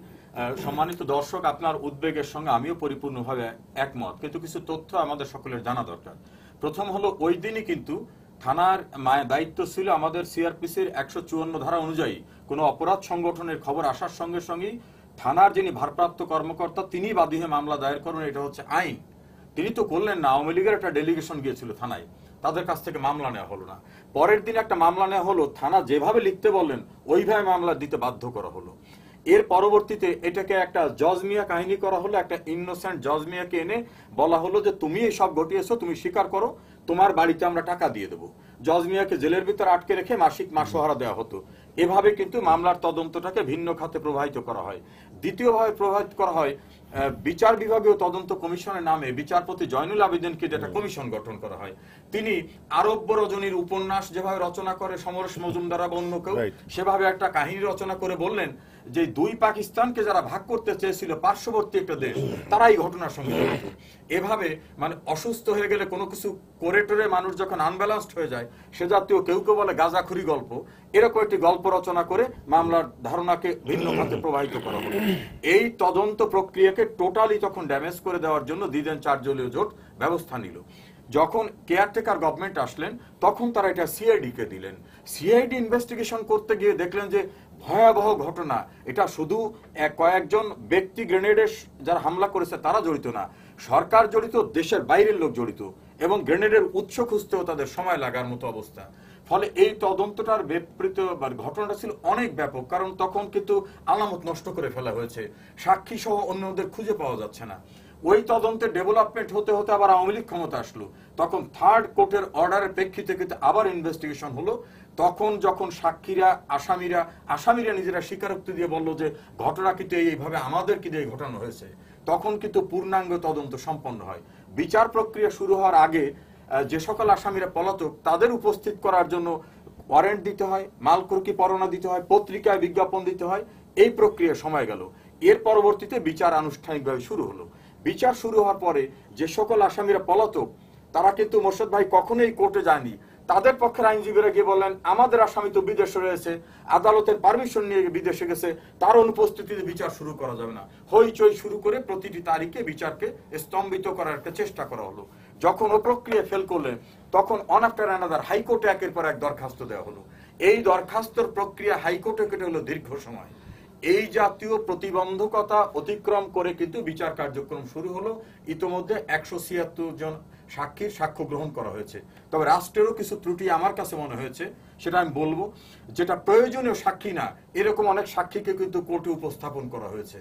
সম্মানিত দর্শক, আপনার উদ্বেগের সঙ্গে আমিও পরিপূর্ণভাবে একমত, কিন্তু কিছু তথ্য আমাদের সকলের জানা দরকার। প্রথম হলো, ওই দিনই কিন্তু থানার দায়িত্ব ছিল আমাদের সিআরপিসির 154 ধারা অনুযায়ী কোনো অপরাধ সংগঠনের খবর আসার সঙ্গে সঙ্গেই থানার যিনি ভারপ্রাপ্ত কর্মকর্তা তিনি বাদী হয়ে মামলা দায়ের করবেন, এটা হচ্ছে আইন। তিনি তো করলেন না, আওয়ামী লীগের একটা ডেলিগেশন গিয়েছিল থানায়, তাদের কাছ থেকে মামলা নেওয়া হলো না। পরের দিন একটা মামলা নেওয়া হলো, থানা যেভাবে লিখতে বললেন ওইভাবে মামলা দিতে বাধ্য করা হলো। এর পরবর্তীতে এটাকে একটা জজ মিয়া কাহিনী করা হলো, একটা ইনোসেন্ট জজ মিয়াকে এনে বলা হলো যে তুমি এই সব ঘটিয়েছো, তুমি স্বীকার করো, তোমার বাড়িতে আমরা টাকা দিয়ে দেবো। জজ মিয়াকে জেলের ভিতর আটকে রেখে মাসিক মাসোহারা দেওয়া হতো। এভাবে কিন্তু মামলার তদন্তটাকে ভিন্ন খাতে প্রবাহিত করা হয়। দ্বিতীয়ভাবে প্রবাহিত করা হয়, বিচার বিভাগীয় তদন্ত কমিশনের নামে বিচারপতি জয়নুল আবেদিনকে একটা কমিশন গঠন করা হয়। তিনি আরব্য রজনীর উপন্যাস যেভাবে রচনা করে সমরেশ মজুমদার বা অন্য কেউ, সেভাবে একটা কাহিনী রচনা করে বললেন যে দুই পাকিস্তানকে যারা ভাগ করতে চেয়েছিল পার্শ্ববর্তী একটা দেশ, তারা এই ঘটনার সঙ্গে জড়িত। এভাবে মানে অসুস্থ হয়ে গেলে কোনো কিছু করে টোরে মানুষ যখন আনব্যালেন্সড হয়ে যায়, সে জাতীয় কেউ কেউ বলে গাঁজাখুরি গল্প, এরকম একটি গল্প রচনা করে মামলার ধারণাকে ভিন্ন খাতে প্রবাহিত করা হলো। এই তদন্ত প্রক্রিয়াকে টোটালি তখন ড্যামেজ করে দেওয়ার জন্য দ্বিদেন 4 দলীয় জোট ব্যবস্থা নিল। যখন কেয়ারটেকার গভর্নমেন্ট আসলেন তখন তারা এটা সিআইডি কে দিলেন। সিআইডি ইনভেস্টিগেশন করতে গিয়ে দেখলেন যে ভয়াবহ ঘটনা, এটা শুধু কয়েকজন ব্যক্তি গ্রেনেডের যারা হামলা করেছে তারা জড়িত না, সরকার জড়িত, দেশের বাইরের লোক জড়িত, এবং গ্রেনেডের উৎস খুঁজতেও তাদের সময় লাগার মতো অবস্থা। ফলে এই তদন্তটার বিপরীত ঘটনাটা ছিল অনেক ব্যাপক, কারণ তখন কিন্তু আলামত নষ্ট করে ফেলা হয়েছে, সাক্ষী সহ অন্যদের খুঁজে পাওয়া যাচ্ছে না। ওই তদন্তের ডেভেলপমেন্ট হতে হতে আবার আওয়ামী লীগ ক্ষমতা আসলো, তখন থার্ড কোর্টের অর্ডারের প্রেক্ষিতে কিন্তু আবার ইনভেস্টিগেশন হলো। তখন যখন সাক্ষীরা আসামিরা নিজেরা স্বীকারোক্তি দিয়ে বলল যে ঘটনা কিন্তু এইভাবে আমাদেরকে দিয়ে ঘটানো হয়েছে, তখন কিন্তু পূর্ণাঙ্গ তদন্ত সম্পন্ন হয়। বিচার প্রক্রিয়া শুরু হওয়ার আগে যে সকল আসামিরা পলাতক তাদের উপস্থিত করার জন্য ওয়ারেন্ট দিতে হয়, মালকুরকি পরোয়ানা দিতে হয়, পত্রিকায় বিজ্ঞাপন দিতে হয়, এই প্রক্রিয়া সময় গেল। এর পরবর্তীতে বিচার আনুষ্ঠানিকভাবে শুরু হলো। বিচার শুরু হওয়ার পরে যে সকল আসামিরা পলাতক তারা কিন্তু মোর্শেদ ভাই কখনোই কোর্টে যায়নি। তাদের পক্ষের আইনজীবীরা গিয়ে বললেন আমাদের আসামি তো বিদেশে রয়েছে, আদালতের পারমিশন নিয়ে বিদেশে গেছে, তার অনুপস্থিতিতে বিচার শুরু করা যাবে না। হইচই শুরু করে প্রতিটি তারিখে বিচারকে স্তম্ভিত করার একটা চেষ্টা করা হলো। যখন ও প্রক্রিয়া ফেল করলেন তখন অন আফটার অ্যানাদার হাইকোর্টে একের পর এক দরখাস্ত দেওয়া হলো। এই দরখাস্তর প্রক্রিয়া হাইকোর্টে কেটে হলো দীর্ঘ সময়। এই জাতীয় প্রতিবন্ধকতা অতিক্রম করে কিন্তু বিচার কার্যক্রম শুরু হলো। ইতোমধ্যে 176 জন সাক্ষীর সাক্ষ্য গ্রহণ করা হয়েছে। তবে রাষ্ট্রেরও কিছু ত্রুটি আমার কাছে মনে হয়েছে, সেটা আমি বলবো। যেটা প্রয়োজনীয় সাক্ষী না এরকম অনেক সাক্ষীকে কিন্তু কোর্টে উপস্থাপন করা হয়েছে।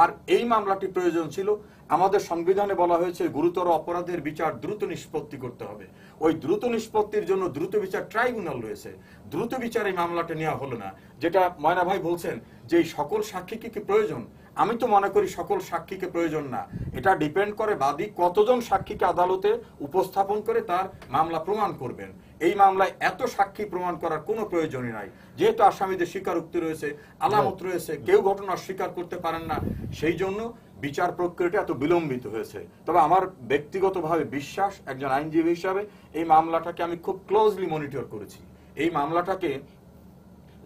আর এই মামলাটি প্রয়োজন ছিল, আমাদের সংবিধানে বলা হয়েছে গুরুতর অপরাধের বিচার দ্রুত নিষ্পত্তি করতে হবে। ওই দ্রুত নিষ্পত্তির জন্য দ্রুত বিচার ট্রাইব্যুনাল রয়েছে, দ্রুত বিচার এই মামলাটা নেওয়া হলো না। যেটা ময়না ভাই বলছেন যে এই সকল সাক্ষীকে কি প্রয়োজন, আমি তো মনে করি সকল সাক্ষীকে প্রয়োজন না। এটা ডিপেন্ড করে বাদী কতজন সাক্ষীকে আদালতে উপস্থাপন করে তার মামলা প্রমাণ করবেন। এই মামলায় এত সাক্ষী প্রমাণ করার কোনো প্রয়োজনই নাই, যেহেতু আসামিদের স্বীকারোক্তি রয়েছে, আলামত রয়েছে, কেউ ঘটনা স্বীকার করতে পারেন না, সেই জন্য বিচার প্রক্রিয়াটা এত বিলম্বিত হয়েছে। তবে আমার ব্যক্তিগতভাবে বিশ্বাস, একজন আইনজীবী হিসাবে এই মামলাটাকে আমি খুব ক্লোজলি মনিটর করেছি। এই মামলাটাকে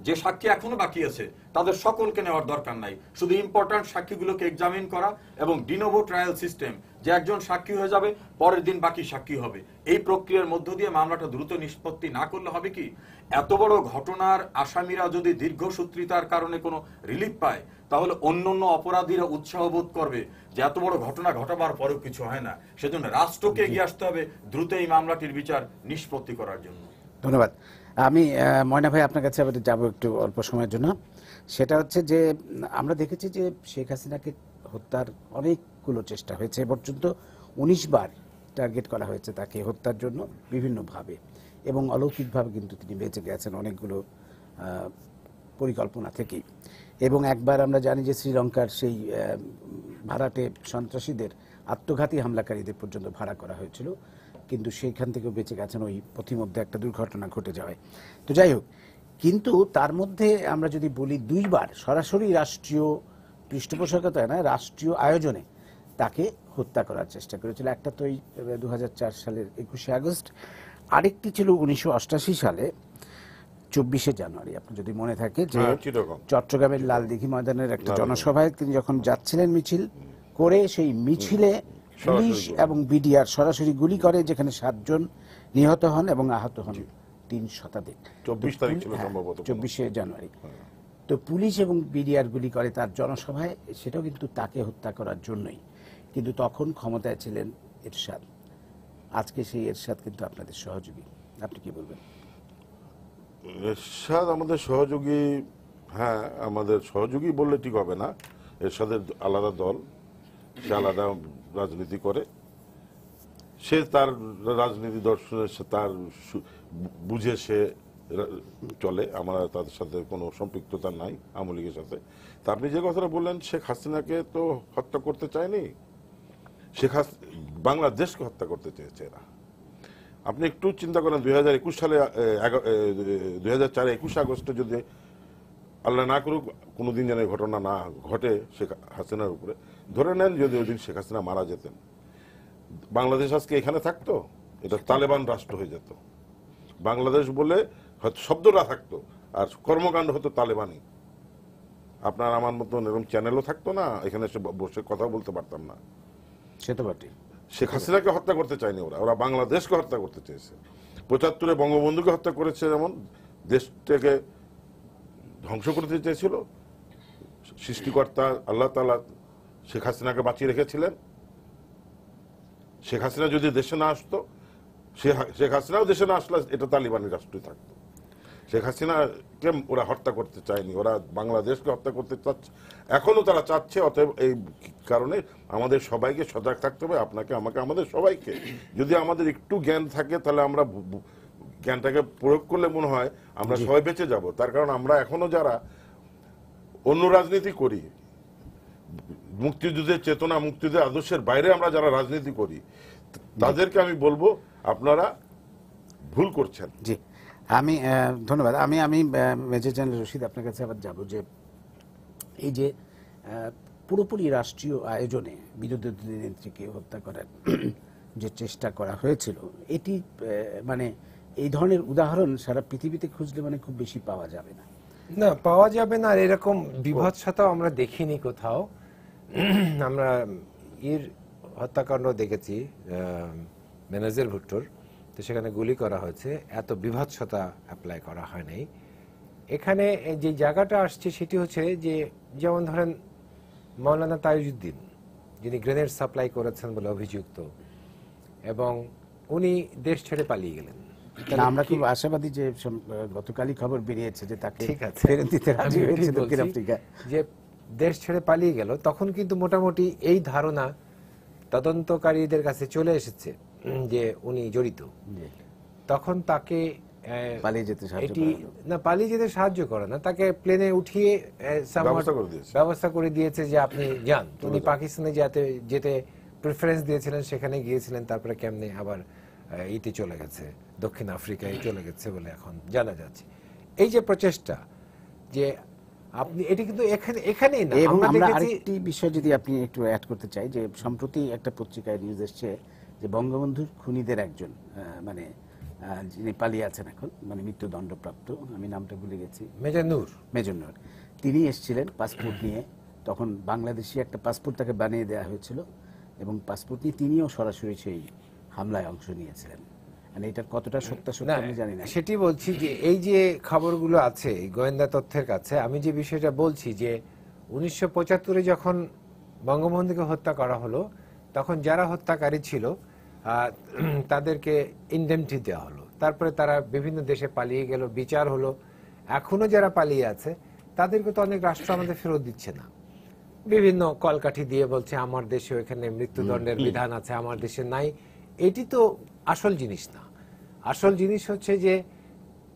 যে সাক্ষী এখনো বাকি আছে তাদের সকলকে নেওয়ার দরকার নাই, শুধু ইম্পর্টেন্ট সাক্ষীগুলোকে এক্সামিন করা এবং ডিনোভো ট্রায়াল সিস্টেম, যে একজন সাক্ষী হয়ে যাবে পরের দিন বাকি সাক্ষী হবে, এই প্রক্রিয়ার মধ্য দিয়ে মামলাটা দ্রুত নিষ্পত্তি না করলে হবে কি, এত বড় ঘটনার আসামিরা যদি দীর্ঘসূত্রিতার কারণে কোনো রিলিফ পায় তাহলে অন্যান্য অপরাধীরা উৎসাহ বোধ করবে যে এত বড় ঘটনা ঘটাবার পরেও কিছু হয় না। সেজন্য রাষ্ট্রকে এগিয়ে আসতে হবে দ্রুত এই মামলাটির বিচার নিষ্পত্তি করার জন্য। ধন্যবাদ। আমি ময়না ভাই আপনার কাছে আবার যাবো একটু অল্প সময়ের জন্য। সেটা হচ্ছে যে আমরা দেখেছি যে শেখ হাসিনাকে হত্যার অনেকগুলো চেষ্টা হয়েছে, এ পর্যন্ত 19 বার টার্গেট করা হয়েছে তাকে হত্যার জন্য বিভিন্নভাবে, এবং অলৌকিকভাবে কিন্তু তিনি বেঁচে গেছেন অনেকগুলো পরিকল্পনা থেকেই। এবং একবার আমরা জানি যে শ্রীলঙ্কার সেই ভাড়াটে সন্ত্রাসীদের আত্মঘাতী হামলাকারীদের পর্যন্ত ভাড়া করা হয়েছিল। কিন্তু সেইখান থেকেও বেঁচে গেছেন ওই পথিমধ্যে একটা দুর্ঘটনা ঘটে যাওয়ায়। তো যাই হোক, কিন্তু তার মধ্যে আমরা যদি বলি দুইবার সরাসরি রাষ্ট্রীয় পৃষ্ঠপোষকতায় না, রাষ্ট্রীয় আয়োজনে তাকে হত্যা করার চেষ্টা করেছিল। একটা তো 2004 সালের 21শে আগস্ট, আরেকটি ছিল 1988 সালে 24শে জানুয়ারি। আপনার যদি মনে থাকে যে চিটাগং। চট্টগ্রামের লালদিঘি ময়দানের একটা জনসভায় তিনি যখন যাচ্ছিলেন মিছিল করে, সেই মিছিলে পুলিশ এবং বিডিআর সরাসরি গুলি করে, যেখানে 7 জন নিহত হন এবং আহত হন 3 শতাধিক। 24 তারিখ ছিল সম্ভবত, 24শে জানুয়ারি। তো পুলিশ এবং বিডিআর গুলি করে তার জনসভায়, সেটাও কিন্তু তাকে হত্যা করার জন্যই। কিন্তু তখন ক্ষমতায় ছিলেন এরশাদ। আজকে সেই এরশাদ কিন্তু আপনাদের সহযোগী। আপনি কি বলবেন? এরশাদ আমাদের সহযোগী, হ্যাঁ আমাদের সহযোগী বললে ঠিক হবে না। এরশাদের আলাদা দল, সে আলাদা রাজনীতি করে, সে তার রাজনীতি দর্শনে সে তার বুঝে সে চলে। আমরা তাদের সাথে কোনো সম্পৃক্ততা নাই আওয়ামী লীগের সাথে। তা আপনি যে কথাটা বললেন, শেখ হাসিনাকে তো হত্যা করতে চায়নি, বাংলাদেশকে হত্যা করতে চেয়েছে এরা। আপনি একটু চিন্তা করেন, 2021 সালে 2004 21 আগস্টে যদি আল্লাহ না করুক কোনোদিন যেন এই ঘটনা না ঘটে শেখ হাসিনার উপরে, ধরে নেন যদি ওই দিন শেখ হাসিনা মারা যেতেন, বাংলাদেশ আজকে এখানে থাকতো? এটা তালেবান রাষ্ট্র হয়ে যেত। বাংলাদেশ বলে হয়তো শব্দটা থাকতো, আর কর্মকাণ্ড হতো তালেবানি। আপনার আমার মতন এরকম চ্যানেলও থাকতো না, এখানে এসে বসে কথা বলতে পারতাম না। সে তো বটে। শেখ হাসিনাকে হত্যা করতে চায়নি ওরা বাংলাদেশকে হত্যা করতে চেয়েছে। 75-এ বঙ্গবন্ধুকে হত্যা করেছে, যেমন দেশটাকে ধ্বংস করতে চেয়েছিল। সৃষ্টিকর্তা আল্লাহ তাআলা শেখ হাসিনাকে বাঁচিয়ে রেখেছিলেন। শেখ হাসিনা যদি দেশে না আসতো, শেখ হাসিনাও দেশে না আসলে এটা তালিবানি রাষ্ট্রই থাকতো। শেখ হাসিনাকে ওরা হত্যা করতে চায়নি, ওরা বাংলাদেশকে হত্যা করতে চাচ্ছে, এখনো তারা চাচ্ছে। অতএব এই কারণে আমাদের সবাইকে সজাগ থাকতে হবে, আপনাকে, আমাকে, আমাদের সবাইকে। যদি আমাদের একটু জ্ঞান থাকে, তাহলে আমরা জ্ঞানটাকে প্রয়োগ করলে মনে হয় আমরা সবাই বেঁচে যাব। তার কারণ আমরা এখনো যারা অন্য রাজনীতি করি, মুক্তিযুদ্ধের চেতনা, মুক্তিযুদ্ধের আদর্শের বাইরে আমরা যারা রাজনীতি করি, তাদেরকে আমি বলবো আপনারা ভুল করছেন। জি, আমি ধন্যবাদ। আমি মেজর জেনারেল রশিদ আপনার কাছে আবার যাব যে এই যে পুরোপুরি রাষ্ট্রীয় আয়োজনে বিরোধী নেত্রীকে হত্যা করার যে চেষ্টা করা হয়েছিল, এটি মানে এই ধরনের উদাহরণ সারা পৃথিবীতে খুঁজলে মানে খুব বেশি পাওয়া যাবে না। না, পাওয়া যাবে না। আর এরকম বিভৎসতাও আমরা দেখিনি কোথাও। আমরা হত্যাকাণ্ড দেখেছি বেনজির ভুট্টোর, তো সেখানে গুলি করা হয়েছে, এত বিভৎসতা অ্যাপ্লাই করা হয় নাই। এখানে যে জায়গাটা আসছে সেটি হচ্ছে যে, যেমন ধরেন মাওলানা তাইজউদ্দিন, যিনি গ্রেনেড সাপ্লাই করেছেন বলে অভিযুক্ত, এবং উনি দেশ ছেড়ে পালিয়ে গেলেন। আমরা খুব আশাবাদী যে গতকালই খবর বেরিয়েছে যে তাকে ঠিক আছে, ফেরত দিতে রাজি হয়েছে দক্ষিণ আফ্রিকা। যে দেশ ছেড়ে পালিয়ে গেল, তখন কিন্তু মোটামুটি এই ধারণা তদন্তকারীদের কাছে চলে এসেছে যে উনি জড়িত। তখন তাকে পালিয়ে যেতে পালিয়ে যেতে সাহায্য করে না, তাকে প্লেনে উঠিয়ে ব্যবস্থা করে দিয়েছে যে আপনি যান। উনি পাকিস্তানে যেতে প্রেফারেন্স দিয়েছিলেন, সেখানে গিয়েছিলেন, তারপরে কেমনে আবার ইতে চলে গেছে, দক্ষিণ আফ্রিকায় চলে গেছে বলে এখন জানা যাচ্ছে। এই যে প্রচেষ্টা, যে আপনি এটি কিন্তু এখানেই না। আমরা আরেকটি বিষয় যদি আপনি একটু অ্যাড করতে চাই, যে সম্প্রতি একটা পত্রিকায় নিউজ এসছে যে বঙ্গবন্ধুর খুনিদের একজন, মানে যিনি পালিয়ে আছেন এখন, মানে মৃত্যুদণ্ডপ্রাপ্ত, আমি নামটা ভুলে গেছি, মেজর নূর, তিনি এসেছিলেন পাসপোর্ট নিয়ে। তখন বাংলাদেশি একটা পাসপোর্ট তাকে বানিয়ে দেওয়া হয়েছিল, এবং পাসপোর্ট নিয়ে তিনিও সরাসরি সেই হামলায় অংশ নিয়েছিলেন। মানে এটার কতটা সত্যাসত্য আমি জানি না। সেটি বলছি যে এই যে খবরগুলো আছে গোয়েন্দা তথ্যের কাছে, আমি যে বিষয়টা বলছি যে 1975-এ যখন বঙ্গবন্ধুকে হত্যা করা হলো, তখন যারা হত্যাকারী ছিল তাদেরকে ইনডেমনিটি দেওয়া হলো, তারপরে তারা বিভিন্ন দেশে পালিয়ে গেল, বিচার হলো। এখনো যারা পালিয়ে আছে তাদেরকে তো অনেক রাষ্ট্র আমাদের ফেরত দিচ্ছে না, বিভিন্ন কলকাঠি দিয়ে বলছে আমার দেশে এখানে মৃত্যুদণ্ডের বিধান আছে, আমার দেশে নাই। এটি তো আসল জিনিস না। আসল জিনিস হচ্ছে যে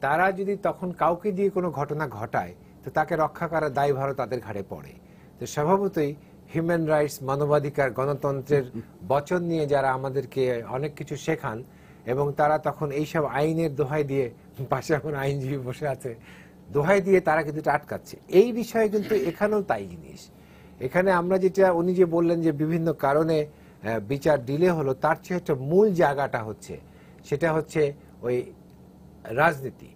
তারা যদি তখন কাউকে দিয়ে কোনো ঘটনা ঘটায়, তো তাকে রক্ষা করার দায়ভারও তাদের ঘাড়ে পড়ে। তো স্বভাবতই হিউম্যান রাইটস, মানবাধিকার, গণতন্ত্রের বচন নিয়ে যারা আমাদেরকে অনেক কিছু শেখান, এবং তারা তখন এইসব আইনের দোহাই দিয়ে, পাশে এখন আইনজীবী বসে আছে, দোহাই দিয়ে তারা কিন্তু এটা আটকাচ্ছে। এই বিষয়ে কিন্তু এখানেও তাই জিনিস। এখানে আমরা যেটা, উনি যে বললেন যে বিভিন্ন কারণে বিচার ডিলে হলো, তার চেয়ে একটা মূল জায়গাটা হচ্ছে, সেটা হচ্ছে ওই রাজনীতি।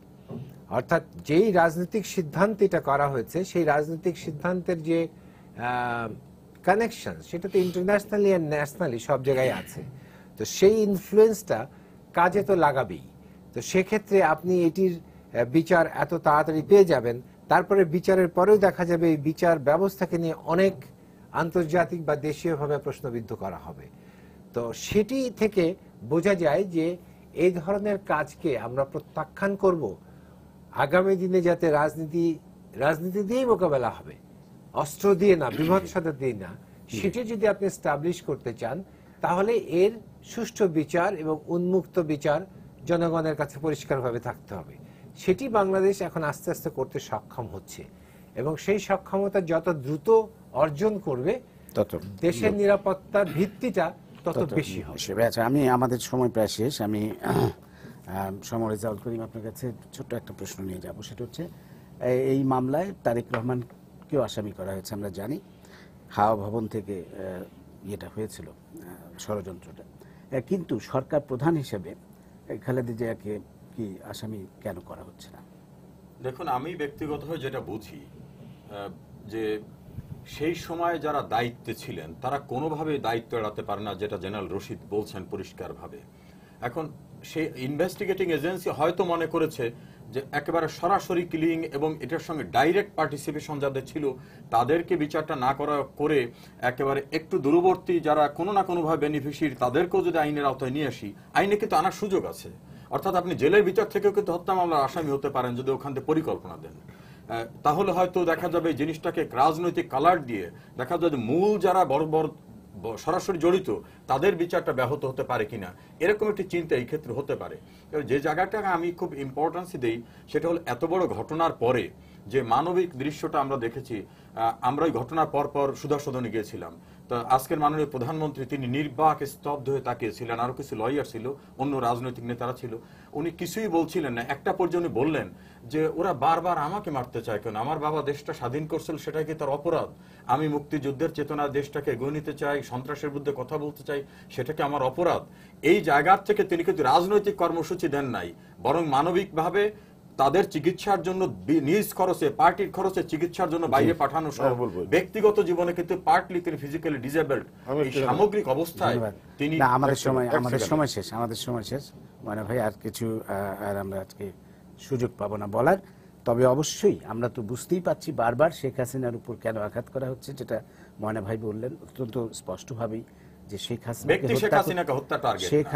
অর্থাৎ যেই রাজনৈতিক সিদ্ধান্ত এটা করা হয়েছে, সেই রাজনৈতিক সিদ্ধান্তের যে কানেকশন, সেটা তো ইন্টারন্যাশনালি অ্যান্ড ন্যাশনালি সব জায়গায় আছে। তো সেই ইনফ্লুয়েন্সটা কাজে তো লাগাবেই। তো সেক্ষেত্রে আপনি এটির বিচার এত তাড়াতাড়ি পেয়ে যাবেন, তারপরে বিচারের পরেও দেখা যাবে এই বিচার ব্যবস্থাকে নিয়ে অনেক আন্তর্জাতিক বা দেশীয়ভাবে প্রশ্নবিদ্ধ করা হবে। তো সেটি থেকে বোঝা যায় যে এই ধরনের কাজকে আমরা প্রত্যাখ্যান করব। আগামী দিনে যাতে রাজনীতি দিয়েই মোকাবেলা হবে, অস্ত্র দিয়ে না, বিভৎসতা দিয়ে না, সেটি যদি আপনি স্টাবলিশ করতে চান, তাহলে এর সুষ্ঠু বিচার এবং উন্মুক্ত বিচার জনগণের কাছে পরিষ্কারভাবে থাকতে হবে। সেটি বাংলাদেশ এখন আস্তে আস্তে করতে সক্ষম হচ্ছে, এবং সেই সক্ষমতা যত দ্রুত অর্জন করবে, তত দেশের নিরাপত্তার ভিত্তিটা তত বেশি হবে। আচ্ছা, আমি, আমাদের সময় প্রায় শেষ, আমি সময় রেজাউল করিম আপনার কাছে ছোট্ট একটা প্রশ্ন নিয়ে যাব। সেটা হচ্ছে, এই মামলায় তারেক রহমানকেও আসামি করা হয়েছে, আমরা জানি হাওয়া ভবন থেকে ইয়েটা হয়েছিল, ষড়যন্ত্রটা, কিন্তু সরকার প্রধান হিসেবে খালেদা জিয়াকে কি আসামি কেন করা হচ্ছে না? দেখুন, আমি ব্যক্তিগতভাবে যেটা বুঝি, যে সেই সময় যারা দায়িত্বে ছিলেন তারা কোনোভাবেই দায়িত্ব এড়াতে পারে না, যেটা জেনারেল রশিদ বলছেন পরিষ্কারভাবে। এখন সেই ইনভেস্টিগেটিং এজেন্সি হয়তো মনে করেছে যে একেবারে সরাসরি কিলিং এবং এটার সঙ্গে ডাইরেক্ট পার্টিসিপেশন যাদের ছিল তাদেরকে বিচারটা না করে একেবারে একটু দূরবর্তী যারা কোনো না কোনোভাবে বেনিফিশিয়ারি, তাদেরকেও যদি আইনের আওতায় নিয়ে আসি, আইনে কিন্তু আনার সুযোগ আছে। অর্থাৎ আপনি জেলের ভিতর থেকেও কিন্তু হত্যা মামলার আসামি হতে পারেন যদি ওখান থেকে পরিকল্পনা দেন। তাহলে হয়তো দেখা যাবে এই জিনিসটাকে রাজনৈতিক কালার দিয়ে দেখা যাবে মূল যারা বড় সরাসরি জড়িত তাদের বিচারটা ব্যাহত হতে পারে কিনা, এরকম একটি চিন্তা এই ক্ষেত্রে হতে পারে। যে জায়গাটাকে আমি খুব ইম্পর্টেন্স দিই সেটা হলো এত বড় ঘটনার পরে যে মানবিক দৃশ্যটা আমরা দেখেছি। আমরা ওই ঘটনার পর সুধাসদনে গিয়েছিলাম, তো আজকের মাননীয় প্রধানমন্ত্রী তিনি নির্বাক স্তব্ধ হয়ে তাকিয়েছিলেন, আরো কিছু লয়ার ছিল, অন্য রাজনৈতিক নেতারা ছিল, উনি কিছুই বলছিলেন না। একটা পর্যন্ত বললেন যে ওরা বারবার আমাকে মারতে চায় কেন, আমার বাবা দেশটা স্বাধীন করছিল, সেটাই কি তার অপরাধ? আমি মুক্তিযুদ্ধের চেতনা দেশটাকে এগিয়ে নিতে চাই, সন্ত্রাসের বিরুদ্ধে কথা বলতে চাই, সেটা কি আমার অপরাধ? এই জায়গার থেকে তিনি কিন্তু রাজনৈতিক কর্মসূচি দেন নাই, বরং মানবিকভাবে তাদের চিকিৎসার জন্য নিজ খরচে, পার্টির খরচে চিকিৎসার জন্য বাইরে পাঠানো সহ ব্যক্তিগত জীবনে কিন্তু পার্টলি তিনি ফিজিক্যালি ডিসেবলড, এই সামগ্রিক অবস্থায় তিনি। আমাদের সময় শেষ মানে ভাই, আর কিছু আর আমরা আজকে সুযোগ পাবো না বলার। তবে অবশ্যই আমরা তো বুঝতেই পারছি বারবার শেখ হাসিনার উপর কেন আঘাত করা হচ্ছে, যেটা ময়না ভাই বললেন অত্যন্ত স্পষ্টভাবেই, যে শেখ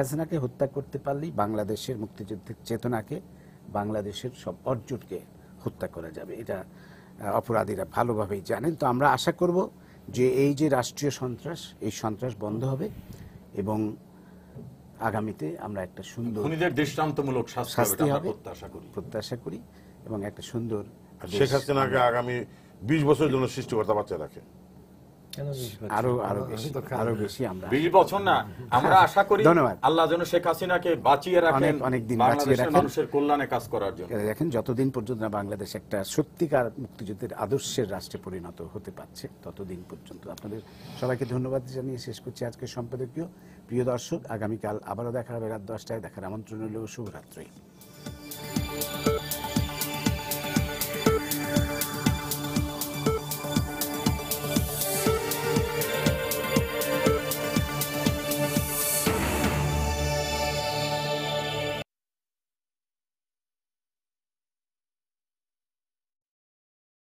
হাসিনাকে হত্যা করতে পারলেই বাংলাদেশের মুক্তিযুদ্ধের চেতনাকে, বাংলাদেশের সব অর্জনকে হত্যা করা যাবে। এটা অপরাধীরা ভালোভাবেই জানেন। তো আমরা আশা করব যে এই যে রাষ্ট্রীয় সন্ত্রাস, এই সন্ত্রাস বন্ধ হবে এবং আগামীতে আমরা একটা সুন্দর দৃষ্টান্তমূলক শাস্তি হবে প্রত্যাশা করি এবং একটা সুন্দর শেখ হাসিনাকে আগামী 20 বছরের জন্য সৃষ্টিকর্তা বাঁচা রাখে। আরো বেশি আমরা 20 বছর না, আমরা আশা করি আল্লাহ যেন শেখ হাসিনাকে বাঁচিয়ে রাখেন, অনেকদিন বাঁচিয়ে রাখেন, মানুষের কল্যাণে কাজ করার জন্য। দেখেন, যতদিন পর্যন্ত বাংলাদেশ একটা সত্যিকার মুক্তিযুদ্ধের আদর্শের রাষ্ট্রে পরিণত হতে পারছে, ততদিন পর্যন্ত আপনাদের সবাইকে ধন্যবাদ জানিয়ে শেষ করছি আজকের সম্পাদকীয়। প্রিয় দর্শক, আগামীকাল আবারও দেখা হবে রাত 10টায়। দেখার আমন্ত্রণ রইল। শুভরাত্রি।